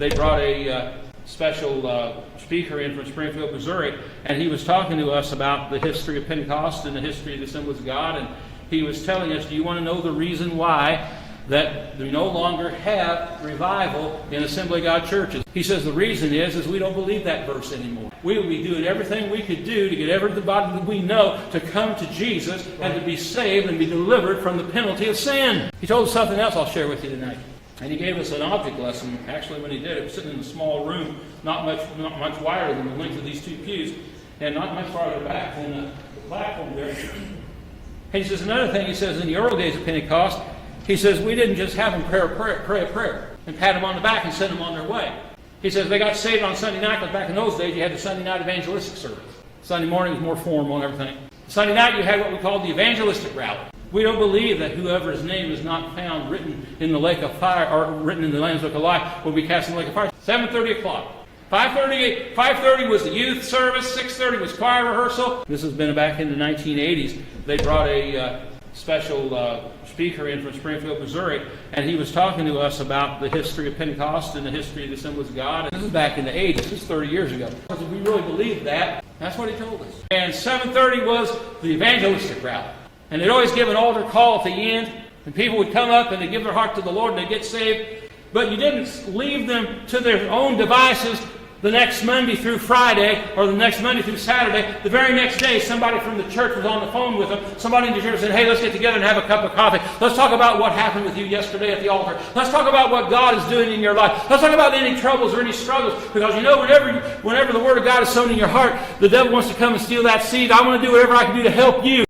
They brought a special speaker in from Springfield, Missouri, and he was talking to us about the history of Pentecost and the history of the Assemblies of God, and he was telling us, do you want to know the reason why that we no longer have revival in Assembly of God churches? He says the reason is we don't believe that verse anymore. We will be doing everything we could do to get everybody that we know to come to Jesus and to be saved and be delivered from the penalty of sin. He told us something else I'll share with you tonight. And he gave us an object lesson. Actually, when he did it, was sitting in a small room, not much wider than the length of these two pews, and not much farther back than the platform there. And he says another thing. He says in the early days of Pentecost, he says we didn't just have them pray a prayer and pat them on the back and send them on their way. He says they got saved on Sunday night, because back in those days you had the Sunday night evangelistic service. Sunday morning was more formal and everything. Sunday night you had what we called the evangelistic rally. We don't believe that whoever's name is not found written in the lake of fire or written in the Lamb's Book of Life will be cast in the lake of fire. 7:30 o'clock. 5:30 was the youth service. 6:30 was choir rehearsal. This has been back in the 1980s. They brought a special speaker in from Springfield, Missouri, and he was talking to us about the history of Pentecost and the history of the Assemblies of God. And this is back in the 80s. This is 30 years ago. If we really believed that, that's what he told us. And 7:30 was the evangelistic rally. And they'd always give an altar call at the end, and people would come up and they'd give their heart to the Lord and they'd get saved. But you didn't leave them to their own devices the next Monday through Friday or the next Monday through Saturday. The very next day, somebody from the church was on the phone with them. Somebody in the church said, hey, let's get together and have a cup of coffee. Let's talk about what happened with you yesterday at the altar. Let's talk about what God is doing in your life. Let's talk about any troubles or any struggles. Because you know, whenever the Word of God is sown in your heart, the devil wants to come and steal that seed. I want to do whatever I can do to help you.